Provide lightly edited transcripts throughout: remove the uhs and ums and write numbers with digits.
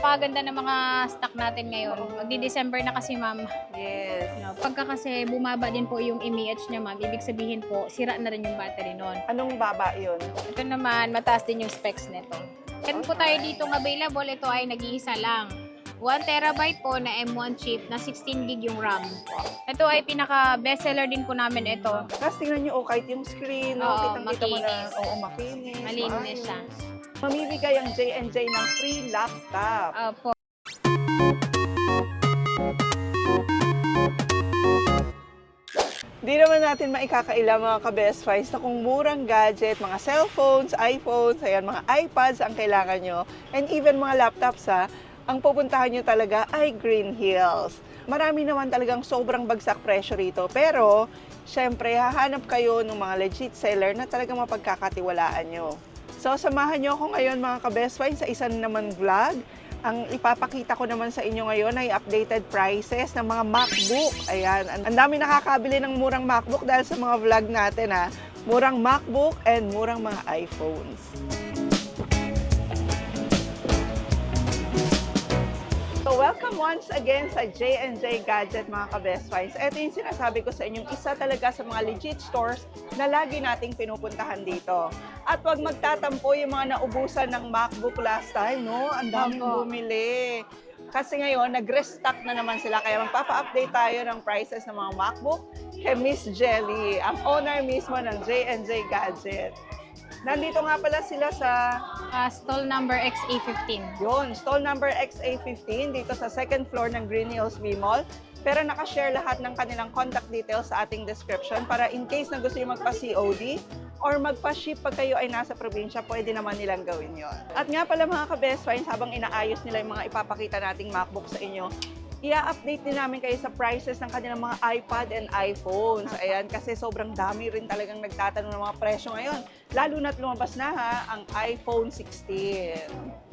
napakaganda ng mga stock natin ngayon. Magdi-December na kasi, ma'am. Yes. Pagka kasi bumaba din po yung mAh niya, ma'am, ibig sabihin po, sira na rin yung battery nun. Anong baba yun? Ito naman, mataas din yung specs nito. Meron po tayo ditong available. Ito ay nag-iisa lang. 1 terabyte po na M1 chip na 16 gig yung RAM. Ito ay pinaka bestseller din po namin ito. Tapos tingnan nyo, kahit yung screen, Oo, kitang-kita mo na, makinis. oo, makinis. Malinis maayos. siya. Mamimigay ang J&J ng free laptop. Opo. Di naman natin maikakaila mga ka-best finds na kung murang gadget, mga cellphones, iPhones, ayan, mga iPads ang kailangan nyo, and even mga laptops ang pupuntahan nyo talaga ay Green Hills. Marami naman talagang sobrang bagsak presyo rito, pero syempre hahanap kayo ng mga legit seller na talagang mapagkakatiwalaan nyo. So samahan nyo ako ngayon mga ka-best finds sa isa naman vlog. Ang ipapakita ko naman sa inyo ngayon ay updated prices ng mga MacBook. Ayan, ang dami nakakabili ng murang MacBook dahil sa mga vlog natin Murang MacBook and murang mga iPhones. So welcome once again sa J&J Gadget mga ka-best finds. Ito yung sinasabi ko sa inyong isa talaga sa mga legit stores na lagi nating pinupuntahan dito. At huwag magtatampo yung mga naubusan ng MacBook last time, no? Ang daming bumili. Kasi ngayon, nag-restock na naman sila. Kaya magpapa-update tayo ng prices ng mga MacBook kay Miss Jelly, ang owner mismo ng J&J Gadget. Nandito nga pala sila sa Stall number XA15. yun, stall number XA15 dito sa second floor ng Green Hills V Mall. Pero nakashare lahat ng kanilang contact details sa ating description para in case na gusto nyo magpa-COD or magpa-ship pag kayo ay nasa probinsya, pwede naman nilang gawin yon. At nga pala mga ka-best finds, habang inaayos nila yung mga ipapakita nating MacBook sa inyo, i-update din namin kayo sa prices ng kanilang mga iPad and iPhones. Ayan, kasi sobrang dami rin talagang nagtatanong ng mga presyo ngayon. Lalo na't lumabas na ang iPhone 16.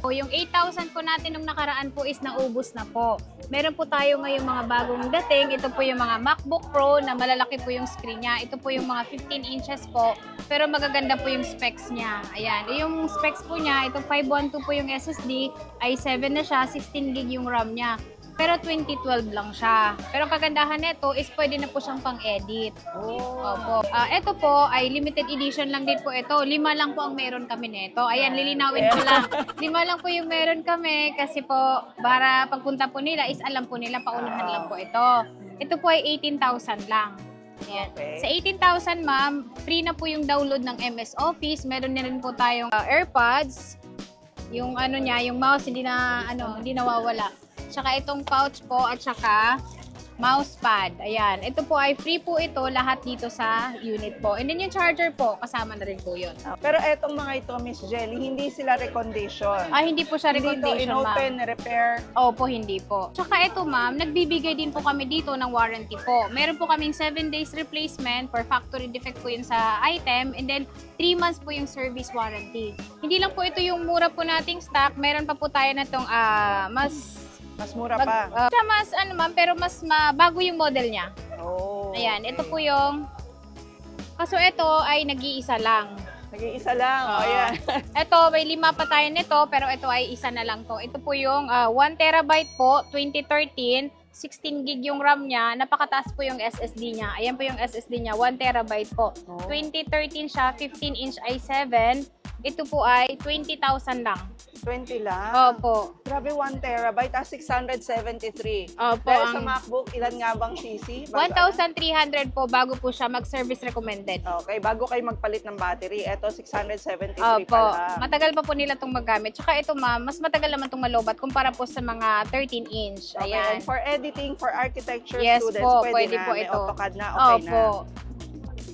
O yung 8,000 po natin nung nakaraan po is naubos na po. Meron po tayo ngayong mga bagong dating. Ito po yung mga MacBook Pro na malalaki po yung screen niya. Ito po yung mga 15 inches po. Pero magaganda po yung specs niya. Ayan. Yung specs po niya, itong 512 po yung SSD, i7 na siya, 16 gig yung RAM niya. Pero 2012 lang siya. Pero ang kagandahan nito is pwede na po siyang pang-edit. Opo. Ito po ay limited edition lang din po ito. 5 lang po ang meron kami nito. Ayan, lilinawin ko lang. 5 lang po yung meron kami kasi po para pagpunta po nila is alam po nila paunahan lang po ito. Ito po ay 18,000 lang. Ayan. Okay. Sa 18,000 ma'am, free na po yung download ng MS Office. Meron na rin po tayong AirPods. Yung ano niya, yung mouse hindi nawawala. Tsaka itong pouch po at tsaka mousepad. Ayan. Ito po ay free po ito lahat dito sa unit po. And then yung charger po, kasama na rin po yun. Pero etong mga ito, Miss Jelly, hindi sila recondition. Hindi po siya Hindi ito recommendation, in-open, ma'am. repair. Opo, hindi po. Tsaka ito, ma'am, nagbibigay din po kami dito ng warranty po. Meron po kaming 7 days replacement per factory defect po yun sa item. And then, 3 months po yung service warranty. Hindi lang po ito yung mura po nating stock. Meron pa po tayo na itong Mas mura pa. siya mas ma'am, pero mas bago yung model niya. Oh, Ayan, okay. ito po yung kaso ito ay nag-iisa lang. Nag-iisa lang. Oo. Ayan. Ito, may 5 pa tayo nito, pero ito ay isa na lang to. Ito po yung 1 terabyte po, 2013, 16 gig yung RAM niya, napakataas po yung SSD niya. Ayan po yung SSD niya, 1 terabyte po. Oh. 2013 siya, 15-inch i7. Ito po ay 20,000 lang. 20 lang. Opo. Grabe, 1 terabyte, 673. Opo, Pero sa ang MacBook, ilan nga bang CC? 1,300 po bago po siya mag-service recommended. Okay, bago kayo magpalit ng battery, eto 673 Opo. pala. Matagal pa po nila itong magamit. Tsaka ito ma'am, mas matagal naman itong malobat kumpara po sa mga 13-inch. Okay, Ayan. and for editing, for architecture Yes students, po, pwede na. po May ito. AutoCAD na, okay Opo. na.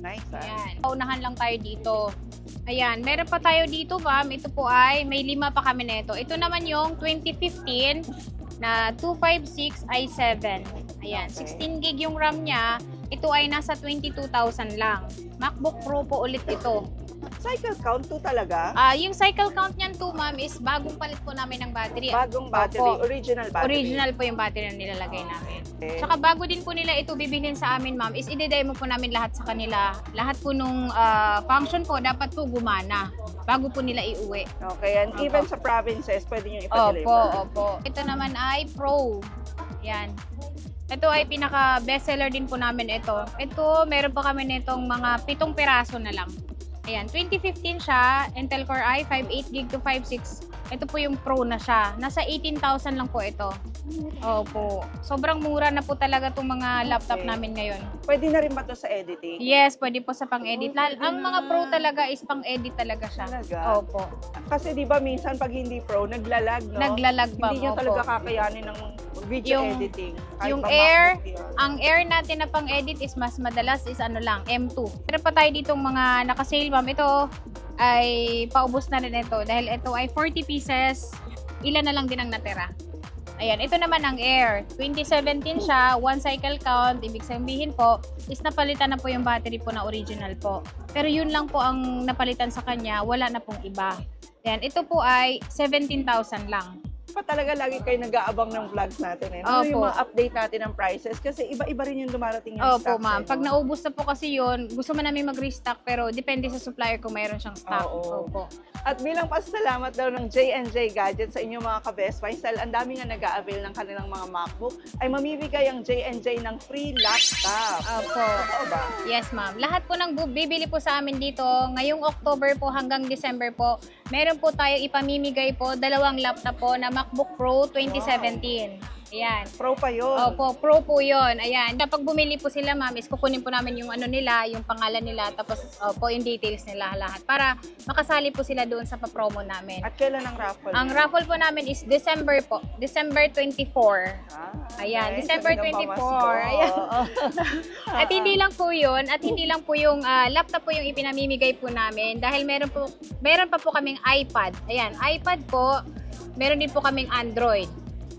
Nice, Ayan. Paunahan lang tayo dito. Ayan, meron pa tayo dito ma'am. Ito po ay, may 5 pa kami nito. Ito naman yung 2015 na 256 i7. Ayan, Okay. 16 gig yung RAM niya. Ito ay nasa 22,000 lang. MacBook Pro po ulit ito. Cycle count 2 talaga? Yung cycle count niyan 2 ma'am is bagong palit po namin ng battery. Bagong battery, Opo. original battery. Original po yung battery na nilalagay namin. Okay. Tsaka bago din po nila ito bibilhin sa amin, ma'am, is i-demo po namin lahat sa kanila. Lahat po nung function po, dapat po gumana. bago po nila iuwi. Okay, and Opo. even sa provinces, pwede nyo ipa-deliver. Opo. Ito naman ay Pro. Yan. Ito ay pinaka bestseller din po namin ito. Ito, meron pa kami nitong mga 7 piraso na lang. Ayan, 2015 siya, Intel Core i5, 8GB to 5.6. Ito po yung Pro na siya. Nasa 18,000 lang po ito. Opo. Sobrang mura na po talaga itong mga laptop Okay. namin ngayon. Pwede na rin ba to sa editing? Yes, pwede po sa pang-edit. Pwede Ang mga na. Pro talaga is pang-edit talaga siya. Talaga? Opo. Kasi di ba minsan pag hindi pro, naglalag, no? Naglalag pa. Hindi nyo opo. talaga kakayanin ng video Yung- editing. Kahit yung pa Air, MacBook yun. Ang Air natin na pang-edit is mas madalas is ano lang, M2. Pero pa tayo ditong mga naka-sale, ma'am. Ito ay paubos na rin ito dahil ito ay 40 pieces. Ilan na lang din ang natira. Ayan, ito naman ang Air. 2017 siya, 1 cycle count. Ibig sabihin po, is napalitan na po yung battery po na original po. Pero yun lang po ang napalitan sa kanya, wala na pong iba. Ayan, ito po ay 17,000 lang. Pa talaga lagi kayo nag-aabang ng vlogs natin eh. Ano Opo. yung mga update natin ng prices? Kasi iba-iba rin yung dumarating yung Opo, stocks, ma'am. eh, Pag no? naubos na po kasi yun, gusto man namin mag-restock pero depende sa supplier kung mayroon siyang stock. Oo. Opo. At bilang pasasalamat daw ng J&J Gadgets sa inyong mga ka-Best Buy, dahil ang dami nga nag-a-avail ng kanilang mga MacBook, ay mamimigay ang J&J ng free laptop. Opo. Totoo ba? Yes, ma'am. Lahat po ng bibili po sa amin dito, ngayong October po hanggang December po, meron po tayong ipamimigay po, 2 laptop po na MacBook Pro 2017. Ayan. Pro pa yun. Opo, Pro po yun. Ayan. Kapag bumili po sila, ma'am, is kukunin po namin yung ano nila, yung pangalan nila, tapos opo, yung details nila lahat. Para makasali po sila doon sa papromo namin. At kailan ang raffle? Ang raffle po namin is December po. December 24. Ayan, nice. December Talagang 24. pamasko. Ayan. Oo. At hindi lang po yun, at hindi lang po yung laptop po yung ipinamimigay po namin dahil meron pa po kaming iPad. Ayan, iPad po, meron din po kaming Android.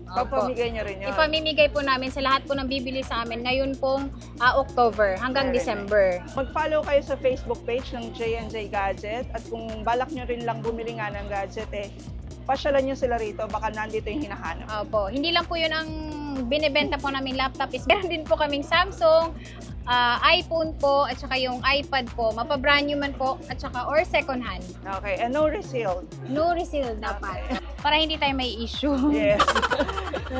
Opo. Papamigay nyo rin yun. Ipamimigay po namin sa lahat po ng bibili sa amin ngayon pong October hanggang Very December. Mag-follow kayo sa Facebook page ng J&J Gadget at kung balak nyo rin lang bumili nga ng gadget pasyalan nyo sila rito, baka nandito yung hinahanap. Opo, hindi lang po yun ang binibenta po namin laptop is meron din po kaming Samsung, iPhone po, at saka yung iPad po, mapabrand new man po, at saka or second hand. Okay, and no resale. No resale dapat. Para hindi tayo may issue. Yes.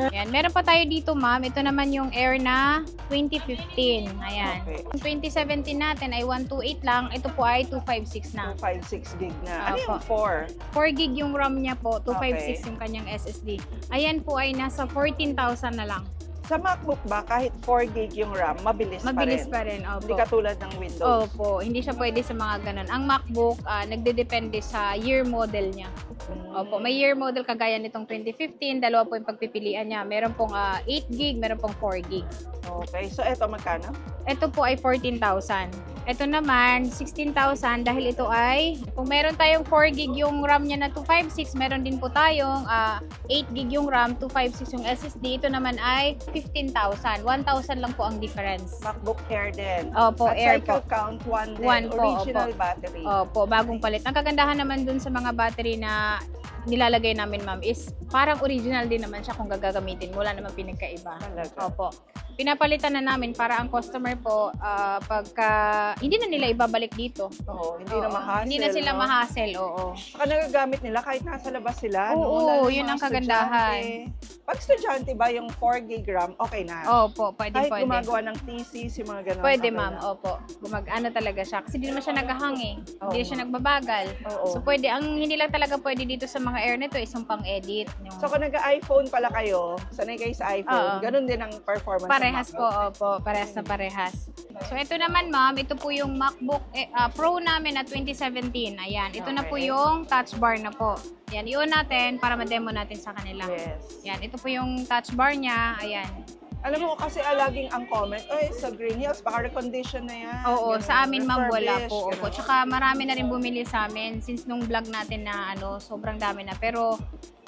Ayan, meron pa tayo dito, ma'am. Ito naman yung Air na 2015. Ayan. Okay. Yung 2017 natin ay 128 lang. Ito po ay 256 na. 256 gig na. Ano Opo. yung 4? 4 gig yung RAM niya po, 256 Okay. yung kanyang SSD. Ayan po ay nasa 14,000 na lang. Sa MacBook ba, kahit 4 gig yung RAM, mabilis, Mabilis pa rin? pa rin, Hindi opo. katulad ng Windows. Opo, hindi siya pwede sa mga ganun. Ang MacBook, nagdedepende sa year model niya. Opo, may year model kagaya nitong 2015, dalawa po yung pagpipilian niya. Meron pong 8 gig, meron pong 4 gig. Okay, so eto magkano? Ito po ay 14,000. Ito naman, 16,000 dahil ito ay, kung meron tayong 4 gig yung RAM niya na 256, meron din po tayong 8 gig yung RAM, 256 yung SSD. Ito naman ay 15,000. 1,000 lang po ang difference. MacBook Air din. Opo, At Air cycle po. count, 1 din. One po, Original opo. battery. Opo, bagong palit. Ang kagandahan naman dun sa mga battery na nilalagay namin, ma'am, is parang original din naman siya kung gagamitin. Wala naman pinagkaiba. Talaga. Opo. Pinapalitan na namin para ang customer po, pagka hindi na nila ibabalik dito. Oo, hindi na Oo, ma-hassle. Hindi na sila no? ma-hassle, oo. Saka nagagamit nila kahit nasa labas sila. Oo, no? Lalo yung yun mga ang kagandahan. estudyante. Pag estudyante ba, yung 4 gig RAM, okay na. Opo, pwede, Kahit pwede. gumagawa ng thesis, yung mga ganun. Pwede, okay ma'am. na. Opo. Ano talaga siya. Kasi di naman siya naghahang eh. Hindi Oo. siya nagbabagal. Oo. So, pwede. Ang hindi lang talaga pwede dito sa mga Air nito is yung pang-edit. Yung So kung nag-iPhone pala kayo, sanay kayo sa iPhone, Oo. ganun din ang performance. ng parehas po, MacBook. opo. Parehas na parehas. So, ito naman, ma'am. Ito po yung MacBook Pro namin na 2017. Ayan. Ito na po Okay. yung touch bar na po. Ayan. I-on natin para ma-demo natin sa kanila. Yes. Ayan. Ito po yung touch bar niya. Ayan. Alam mo kasi laging ang comment, oy, sa Green Hills, baka recondition na yan. Oo, Ganun, sa amin, ma'am, wala refurbish, po. Opo. ganun. Tsaka marami na rin bumili sa amin since nung vlog natin na sobrang dami na. Pero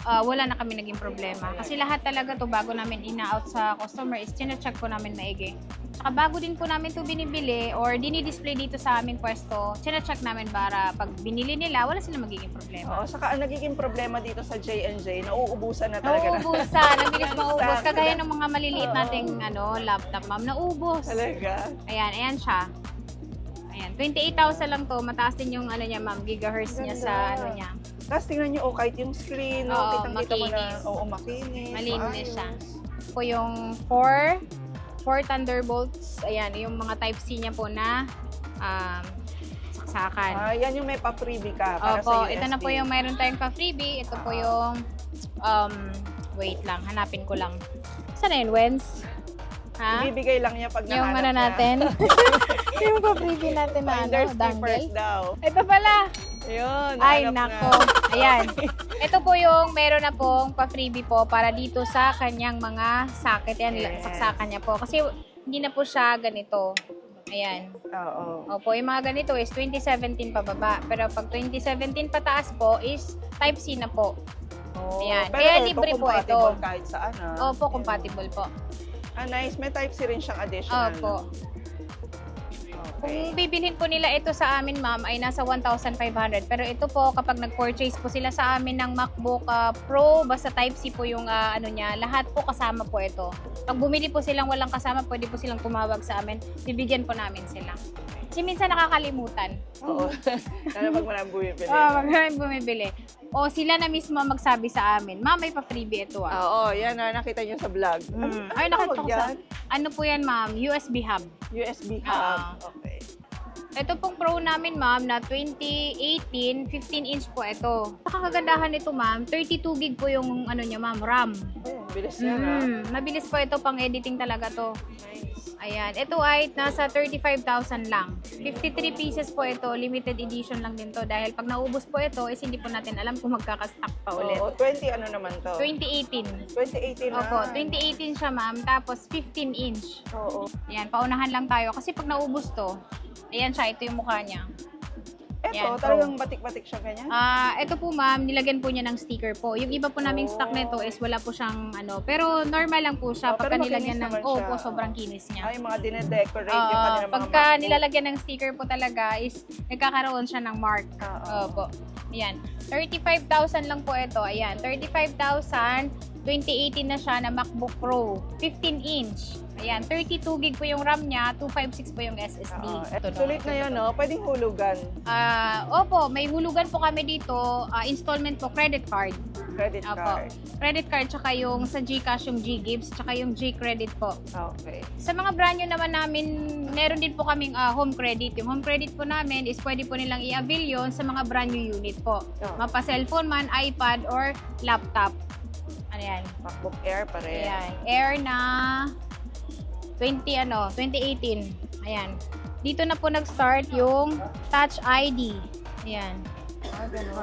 wala na kami naging problema. Kasi lahat talaga to bago namin ina-out sa customer is chine-check po namin maigi. Tsaka bago din po namin to binibili or dinidisplay dito sa aming pwesto, chine-check namin para pag binili nila, wala silang magiging problema. Oo, saka ang nagiging problema dito sa J&J, nauubusan na talaga. Nauubusan, nabilis maubos. Stock Kagaya sila. ng mga maliliit Oo. nating laptop, ma'am, naubos. Talaga. Ayan siya. Ayan, 28,000 lang to. Mataas din yung ano niya, ma'am, gigahertz niya sa Ganda. ano niya. Tapos tingnan nyo, kahit yung screen, no? Oo, Kitang-kita mo na, makinis. oo, makinis. Malinis maayos. siya. Po yung 4 Thunderbolts. Ayan, yung mga Type-C niya po na saksakan. Yan yung may pa-freebie ka para Opo, sa USB. ito na po yung mayroon tayong pa-freebie. Ito po yung, wait lang, hanapin ko lang. Saan na yun, Wens? Ha? Ibibigay lang niya pag Yung nahanap ano niya. natin? yung pa-freebie natin na Finders ano, keepers dangle. daw. Ito pala. Ayun, Ay, hanap nako. na. Ayan. Ito po yung meron na pong pa-freebie po para dito sa kanyang mga socket. Yan, Yes. saksakan niya po. Kasi hindi na po siya ganito. Ayan. Oo. Opo, yung mga ganito is 2017 pababa. Pero pag 2017 pataas po is Type-C na po. Oh, Ayan. pero Kaya ito, libre po compatible ito. kahit saan. Opo, compatible po. Nice. May Type-C rin siyang additional. Opo. Okay. Kung bibilhin po nila ito sa amin, ma'am, ay nasa 1,500. Pero ito po, kapag nag-purchase po sila sa amin ng MacBook Pro, basta Type-C po yung ano niya, lahat po kasama po ito. Pag bumili po silang walang kasama, pwede po silang tumawag sa amin. Bibigyan po namin sila. Kasi minsan nakakalimutan. Oo. Lalo pag maraming bumibili. Maraming bumibili. O sila na mismo magsabi sa amin, ma'am, may pa-freebie ito Oo, yan nakita niyo sa vlog. Ay, ano nakita tawag ko sa... yan? Ano po yan, ma'am? USB hub. USB hub. Ah. Okay. Ito pong Pro namin, ma'am, na 2018, 15-inch po ito. Nakakagandahan nito, ma'am, 32 gig po yung ano niya, ma'am, RAM. Ayun, bilis yan Mabilis po ito, pang editing talaga to. Nice. Ayan, ito ay nasa 35,000 lang. 53 pieces po ito, limited edition lang din to. Dahil pag naubos po ito, is hindi po natin alam kung magkakastock pa ulit. Oo, 20 ano naman to? 2018. 2018 na. Opo, 2018 siya, ma'am, tapos 15-inch. Oo. Ayan, paunahan lang tayo. Kasi pag naubos to, ayan siya, ito yung mukha niya. Eto, Yan, talagang batik-batik siya ganyan. Ito po ma'am, nilagyan po niya ng sticker po. Yung iba po naming stock nito is wala po siyang ano, pero normal lang po siya. Oh, Pagka pero nilagyan ng, makinis naman siya. po, sobrang kinis niya. Ay, mga dinedecorate yung kanilang mga Pagka MacBook. nilalagyan ng sticker po talaga is nagkakaroon siya ng mark. Oo. Opo. Ayan. 35,000 lang po ito. Ayan. 35,000. 2018 na siya na MacBook Pro. 15-inch. Ayan. 32 gig po yung RAM niya. 256 po yung SSD. Ito, no? Sulit na yun, no? Pwedeng hulugan. Opo, may hulugan po kami dito. Installment po, credit card. Credit Opo. card. Credit card, tsaka yung sa GCash, yung G-Gives, tsaka yung G-Credit po. Okay. Sa mga brand new naman namin, meron din po kaming home credit. Yung home credit po namin is pwede po nilang i-avail yun sa mga brand new unit po. Oh. Mapa cellphone man, iPad, or laptop. Ano yan? MacBook Air pa rin. Ayan. Air na 2018. Ayan. Dito na po nag-start yung Touch ID. Ayan.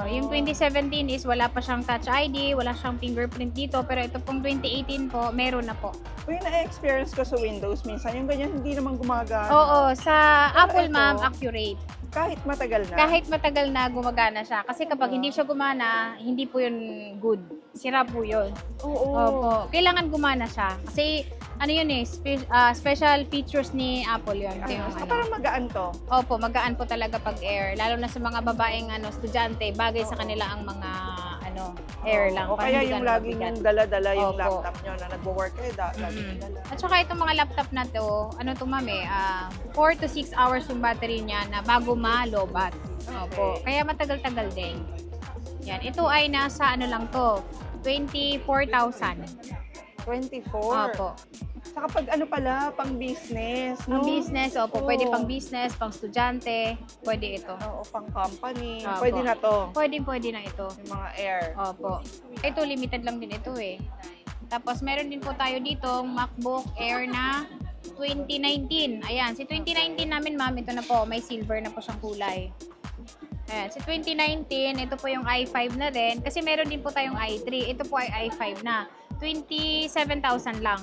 Yung 2017 is wala pa siyang Touch ID, wala siyang fingerprint dito, pero ito pong 2018 po, meron na po. Yung na-experience ko sa Windows minsan, yung ganyan hindi naman gumagana. Oo, sa Pero Apple ito, ma'am, accurate. Kahit matagal na. Kahit matagal na gumagana siya. Kasi kapag hindi siya gumana, hindi po yun good. Sira po yun. Oo. Opo. Kailangan gumana siya. Kasi ano yun eh, special features ni Apple yun. Ito yung, Parang magaan to. Opo, magaan po talaga pag air. Lalo na sa mga babaeng estudyante, bagay sa kanila ang mga air lang. O para kaya hindi yung ganun laging mabigat. yung dala-dala yung Opo. laptop nyo na nagwo-work kayo, laging dala. At saka itong mga laptop na to, ano to ma'am 4 to 6 hours yung battery niya na bago malobat. Opo. Kaya matagal-tagal din. Yan. Ito ay nasa ano lang to, 24,000. 24. Opo. Saka pag ano pala, pang business, no? Pang business, opo. Oo. Pwede pang business, pang estudyante. Pwede ito. Oo, pang company. Opo. Pwede na to. Pwede na ito. Yung mga air. Opo. Ito, limited lang din ito eh. Tapos, meron din po tayo dito MacBook Air na 2019. Ayan, si 2019 namin, ma'am, ito na po. May silver na po siyang kulay. Ayan, si 2019, ito po yung i5 na rin. Kasi meron din po tayong i3. Ito po ay i5 na. 27,000 lang.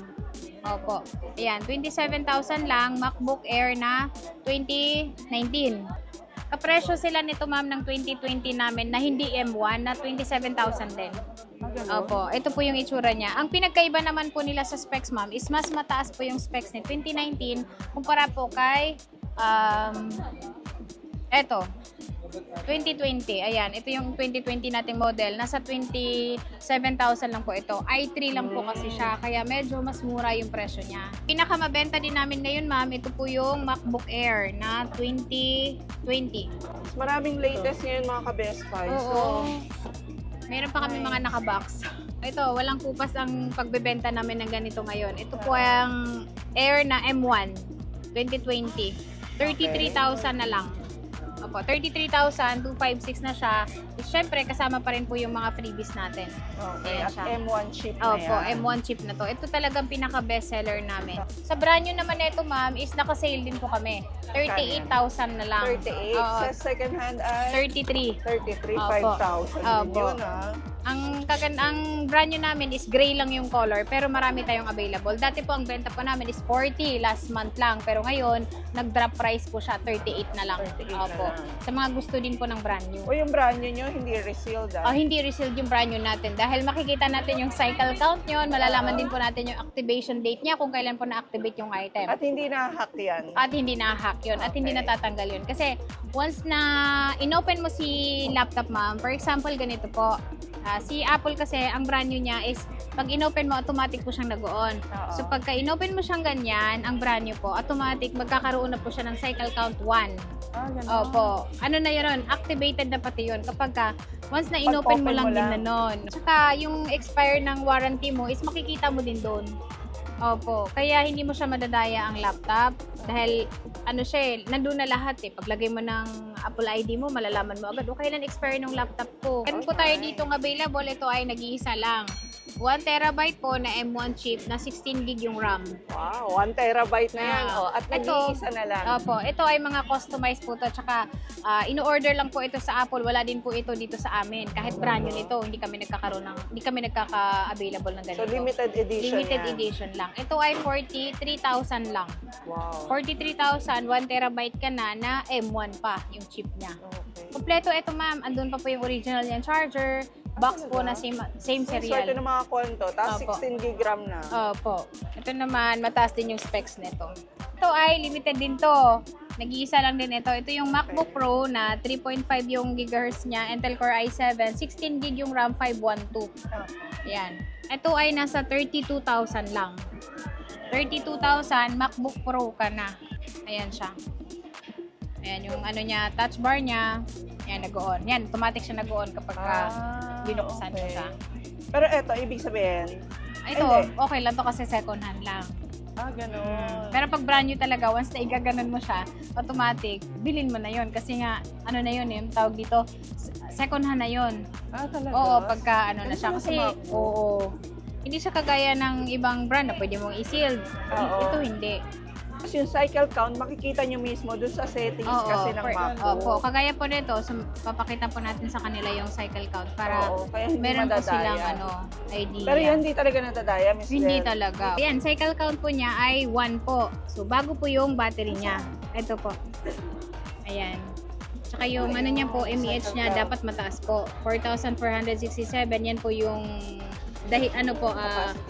Opo. Ayan, 27,000 lang. MacBook Air na 2019. Kapresyo sila nito, ma'am, ng 2020 namin na hindi M1 na 27,000 din. Opo, ito po yung itsura niya. Ang pinagkaiba naman po nila sa specs, ma'am, is mas mataas po yung specs ni 2019 kumpara po kay eto. 2020, ayan. Ito yung 2020 nating model. Nasa 27,000 lang po ito. i3 lang po kasi siya, kaya medyo mas mura yung presyo niya. Pinakamabenta din namin ngayon, ma'am, ito po yung MacBook Air na 2020. Mas maraming latest ngayon mga ka-Best Finds. So, Oo. Meron pa kami mga nakabox. Ito, walang kupas ang pagbebenta namin ng ganito ngayon. Ito po ang Air na M1 2020. 33,000 na lang. Opo, 33,256 na siya. Siyempre, kasama pa rin po yung mga freebies natin. okay. Ayan At siya. M1 chip na Opo, yan. M1 chip na to. Ito talagang pinaka-bestseller namin. Sa brand new naman nito, ma'am, is naka-sale din po kami. 38,000 na lang. 38. Oo, Sa second hand ay 33. 33, Opo. 5,000 din Opo. yun Ang brand new namin is gray lang yung color, pero marami tayong available. Dati po ang benta po namin is 40 last month lang, pero ngayon nag-drop price po siya 38 na lang. 38 na Opo. lang. Sa mga gusto din po ng brand new. O yung brand new nyo, hindi resealed Hindi resealed yung brand new natin dahil makikita natin yung cycle count nyo, malalaman din po natin yung activation date niya kung kailan po na-activate yung item. At hindi na-hack yan. At hindi na-hack yun at hindi Okay. natatanggal yun. Kasi once na inopen mo si laptop, ma'am, for example, ganito po, si Apple kasi, ang brand new niya is pag inopen mo, automatic po siyang nag-on. Oo. So pagka inopen mo siyang ganyan, ang brand new po, automatic magkakaroon na po siya ng cycle count 1. Ganun. Opo. Ano na yun? Activated na pati yun. Kapag once na inopen mo Pag-open lang mo din lang. na nun. Tsaka yung expire ng warranty mo is makikita mo din doon. Opo. Kaya hindi mo siya madadaya ang laptop. Dahil ano siya eh, nandun na lahat eh. Paglagay mo ng Apple ID mo, malalaman mo agad, kailan expire ng laptop ko. Meron po tayo Okay. dito available. Ito ay nag-iisa lang. 1 terabyte po na M1 chip na 16 gig yung RAM. Wow, 1 terabyte na yan. Ah. At nag-iisa na lang. Opo, ito ay mga customized po to. Tsaka ino-order lang po ito sa Apple. Wala din po ito dito sa amin. Kahit brand new nito, hindi kami nagkaka-available ng ganito. So, limited edition Limited yan. edition lang. Ito ay 43,000 lang. Wow. 43,000, 1 terabyte ka na M1 pa yung chip niya. Okay. Kompleto ito, ma'am. Andun pa po yung original niyang charger. Box po na same Swerte serial. ng mga kwento. Tapos Opo. 16 gig RAM na. Opo. Ito naman, mataas din yung specs nito. Ito ay limited din to. Nag-iisa lang din ito. Ito yung MacBook Pro na 3.5 yung gigahertz niya, Intel Core i7, 16 gig yung RAM, 512. Yan. Ito ay nasa 32,000 lang. 32,000, MacBook Pro ka na. Ayan siya. Ayan yung ano niya, touch bar niya. Yan, nag-on. Yan, automatic siya nag-on kapag binuksan mo siya. Pero eto, ibig sabihin, Ito, Hindi. okay lang to kasi second hand lang. ganun. Pero pag brand new talaga, once na igaganon mo siya, automatic, bilhin mo na yon. Kasi nga, ano na yun eh, tawag dito, second hand na yon. Talaga? Oo, pagka ano na Ano siya. sila Kasi, sa MacBook? oo. Hindi siya kagaya ng ibang brand na pwede mong i-sealed. Oo. Ito hindi. Kasi yung cycle count, makikita nyo mismo dun sa settings kasi ng MacBook. Opo, kagaya po nito, papakita po natin sa kanila yung cycle count para Oo, kaya hindi meron po madadaya. silang idea. Pero yan, hindi talaga nadadaya, Miss Hindi Beth. talaga. Ayan, cycle count po niya ay 1 po. So, bago po yung battery niya. Ito po. Ayan. Tsaka yung ano niya po, mAh niya, dapat mataas po. 4,467. Yan po yung Capacity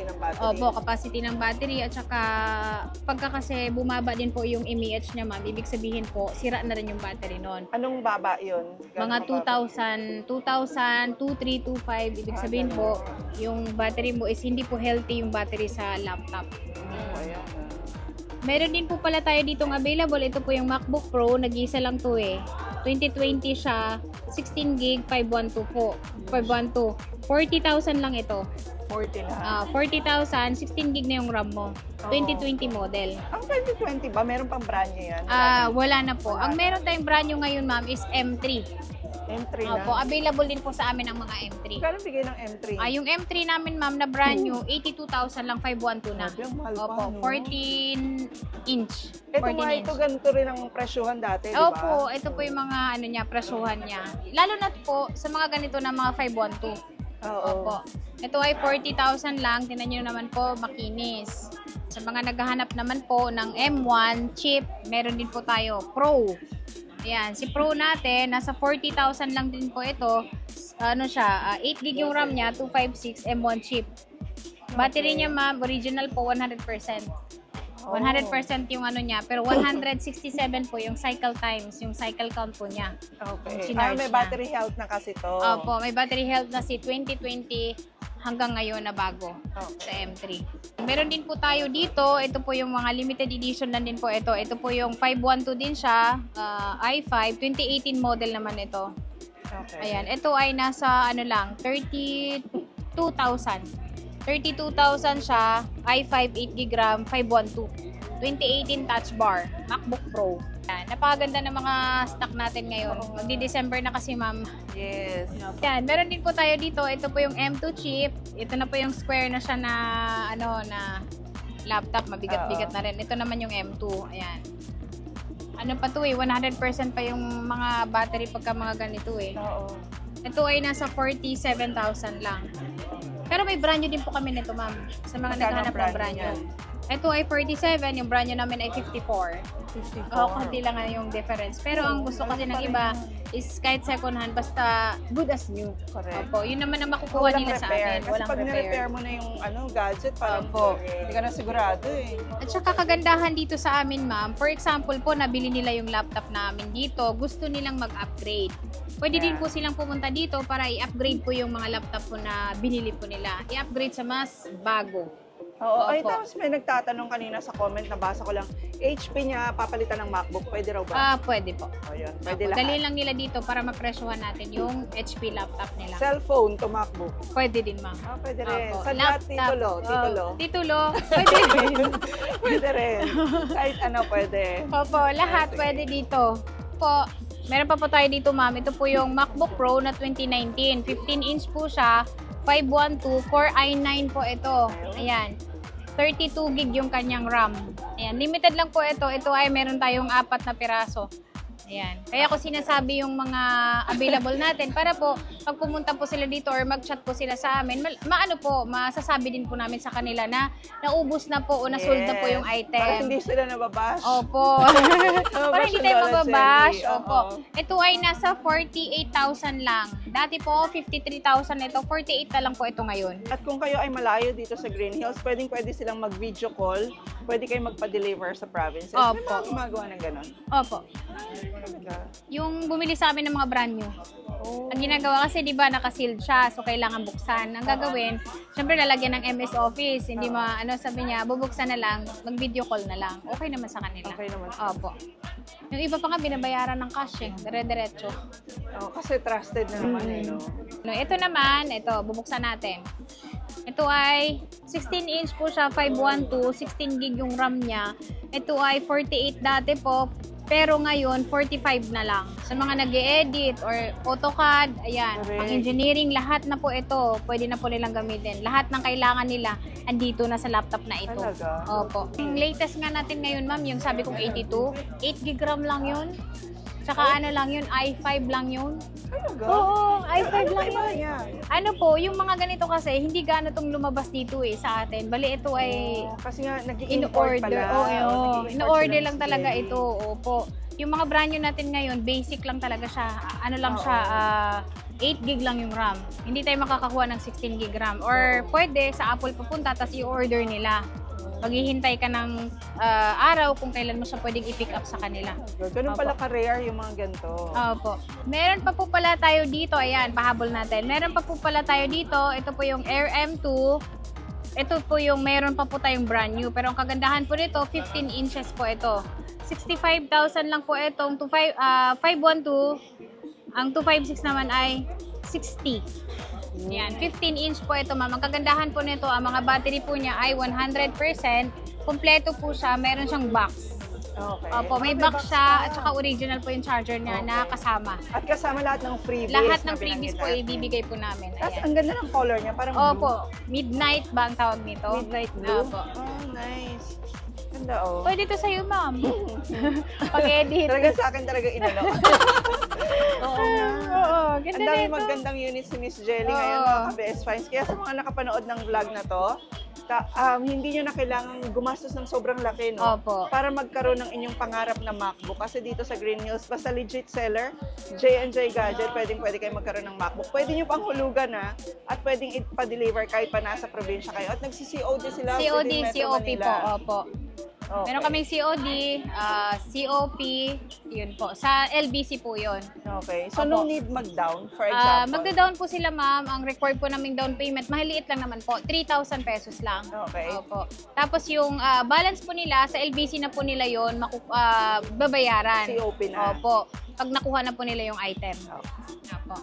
ng battery. opo, capacity ng battery. At saka, pagka kasi bumaba din po yung mAh niya, ma'am, ibig sabihin po, sira na rin yung battery nun. Anong baba yun? Mga 2,000, 2,3, 2,500, ibig sabihin po, yung battery mo is hindi po healthy yung battery sa laptop. Ayan. Meron din po pala tayo ditong available. Ito po yung MacBook Pro, nag-iisa lang to eh. 2020 siya, 16 gig, 512 po. 512. 40,000 lang ito. 40 na. 40,000, 16 gig na yung RAM mo. 2020 model. Ang 2020 ba, meron pang brand new yan? Wala na po. Ang meron tayong brand new ngayon, ma'am, is M3. M3 na. Opo, available din po sa amin ang mga M3. Kano bigay ng M3? Yung M3 namin, ma'am, na brand new, 82,000 lang, 512 na. Grabe, ang mahal pa, Opo, no? 14 inch. Ito 14 nga, inch. ito ganito rin ang presyuhan dati, di ba? Opo, ito po yung mga ano niya, presyuhan niya. Lalo na po sa mga ganito na mga 512. Oo. Opo. Ito ay 40,000 lang. Tingnan niyo naman po, makinis. Sa mga naghahanap naman po ng M1 chip, meron din po tayo Pro. Ayan, si Pro natin, nasa 40,000 lang din po ito. Ano siya, 8 gig yung RAM niya, 256 M1 chip. Battery niya, ma'am, original po 100%. 100% yung ano niya, pero 167 po yung cycle times, yung cycle count po niya. Okay. Sinarge May niya. battery health na kasi to. Opo, may battery health na si 2020 hanggang ngayon na bago sa M3. Meron din po tayo dito, ito po yung mga limited edition lang din po ito. Ito po yung 512 din siya, i5, 2018 model naman ito. Okay. Ayan, ito ay nasa ano lang, 32,000. 32,000 siya, i5 8GB RAM, 512. 2018 touch bar, MacBook Pro. Yan, napakaganda ng mga stock natin ngayon. Magdi-December na kasi, ma'am. Yes. Yan, meron din po tayo dito. Ito po yung M2 chip. Ito na po yung square na siya na ano na laptop, mabigat-bigat na rin. Ito naman yung M2. Ayan. Ano pa to eh, 100% pa yung mga battery pagka mga ganito eh. Oo. Ito ay nasa 47,000 lang. Pero may brand new din po kami nito, ma'am. Sa mga Magkano naghahanap ng brand brand niya? new. Ito ay 47, yung brand new namin ay 54. 54. Oo, konti lang nga yung difference. Pero ang gusto kasi ng iba is kahit second hand, basta good as new. Correct. Opo, yun naman ang makukuha Walang nila sa repair. amin. Kasi Walang pag repair. nirepair mo na yung gadget, parang Opo. hindi ka na sigurado eh. At saka kagandahan dito sa amin, ma'am, for example po, nabili nila yung laptop namin dito, gusto nilang mag-upgrade. Pwede din po silang pumunta dito para i-upgrade po yung mga laptop po na binili po nila. I-upgrade sa mas bago. Oo, ay Opo. tapos may nagtatanong kanina sa comment, nabasa ko lang, HP niya papalitan ng MacBook, pwede raw ba? Pwede po. O yun, pwede lahat. Dali lang nila dito para mapresyohan natin yung HP laptop nila. Cellphone to MacBook. Pwede din, ma'am. Pwede rin. Opo. Sa lahat, titulo, titulo. Titulo, pwede rin. Pwede rin. Kahit ano pwede. Opo, lahat Sige. pwede dito. Po, meron pa po tayo dito, ma'am. Ito po yung MacBook Pro na 2019. 15-inch po siya. 512 Core i9 po ito. Ayan. 32 gig yung kanyang RAM. Ayan. Limited lang po ito. Ito ay meron tayong 4 na piraso. Ayan. Kaya ko sinasabi yung mga available natin para po pag pumunta po sila dito or mag-chat po sila sa amin, maano po, masasabi din po namin sa kanila na naubos na po o nasold na po yung Para item. hindi sila nababash. Opo. Para hindi tayo mababash. Oo. Opo. Ito ay nasa 48,000 lang. Dati po, 53,000 ito. 48 na lang po ito ngayon. At kung kayo ay malayo dito sa Green Hills, pwede silang mag-video call. Pwede kayo magpa-deliver sa provinces. May Opo. mga gumagawa ng ganon. Opo. Yung bumili sa amin ng mga brand new. Oh. Ang ginagawa kasi, di ba, naka-sealed siya, so kailangan buksan. Ang gagawin, syempre lalagyan ng MS Office. Hindi sabi niya, bubuksan na lang, mag-video call na lang. Okay naman sa kanila. Okay naman. Opo. Yung iba pa nga, binabayaran ng cash eh. Dire-diretso. Oh, kasi trusted na naman eh, no? No, ito naman, ito, bubuksan natin. Ito ay 16-inch po siya, 512, 16 gig yung RAM niya. Ito ay 48 dati po, pero ngayon 45 na lang. Sa mga nag-e-edit or AutoCAD, ayan, Correct. pang engineering, lahat na po ito, pwede na po nilang gamitin. Lahat ng kailangan nila, andito na sa laptop na ito. Talaga? Opo. Yung latest nga natin ngayon, ma'am, yung sabi kong 82, 8 gig RAM lang yun. Tsaka ano lang yun, i5 lang yun. Talaga? Oo, i5 Ano lang ba yun. niya? Ano po, yung mga ganito kasi, hindi gaano itong lumabas dito eh sa atin. Bali, ito ay Oh, kasi nga, nag-i-import in-order. pala. Oo, nag-i-import in-order sila lang ng talaga CLA. ito. Opo. Yung mga brand new natin ngayon, basic lang talaga siya. Ano lang Oo. siya, 8 gig lang yung RAM. Hindi tayo makakakuha ng 16 gig RAM. Or pwede sa Apple pupunta, tapos i-order nila. Maghihintay ka ng araw kung kailan mo siya pwedeng i-pick up sa kanila. Ganun Opo. pala ka-rare yung mga ganito. Opo. Meron pa po pala tayo dito. Ayan, pahabol natin. Meron pa po pala tayo dito. Ito po yung Air M2. Ito po yung meron pa po tayong brand new. Pero ang kagandahan po nito, 15 inches po ito. 65,000 lang po itong 512. Ang 256 naman ay 60. Yan, 15 inch po ito, ma'am. Ang kagandahan po nito, ang mga battery po niya ay 100%. Kompleto po siya, meron siyang box. Okay. Opo, may box siya at saka original po yung charger niya na kasama. At kasama lahat ng freebies Lahat na ng freebies po binanggit natin. ibibigay po namin. Tapos Ayan. ang ganda ng color niya, parang blue. Opo, midnight ba ang tawag nito? Midnight blue. Opo. Oh, nice. Ganda oh. Pwede to sa'yo, ma'am. Pag-edit. Talaga sa akin talaga inano. Oo nga. Oo, Ang ganda dami nito. magandang units si Miss Jelly Oo. ngayon, mga ka-best finds. Kaya sa mga nakapanood ng vlog na to, hindi nyo na kailangan gumastos ng sobrang laki, no? Opo. Para magkaroon ng inyong pangarap na MacBook. Kasi dito sa Green Hills, basta legit seller, J&J Gadget, pwede kayo magkaroon ng MacBook. Pwede nyo pang hulugan, ha? At pwedeng ipa-deliver kahit pa nasa probinsya kayo. At nagsi-COD sila. COD, within Metro COP po. Manila. Opo. Okay. Meron kaming COD, COP, yun po. Sa LBC po yun. Okay. So, Opo. no need mag-down, for example? Magda-down po sila, ma'am. Ang required po naming down payment, mahaliit lang naman po. 3,000 pesos lang. Okay. Opo. Tapos yung balance po nila, sa LBC na po nila yun, babayaran. COP na. Opo. Pag nakuha na po nila yung item. Okay. Opo.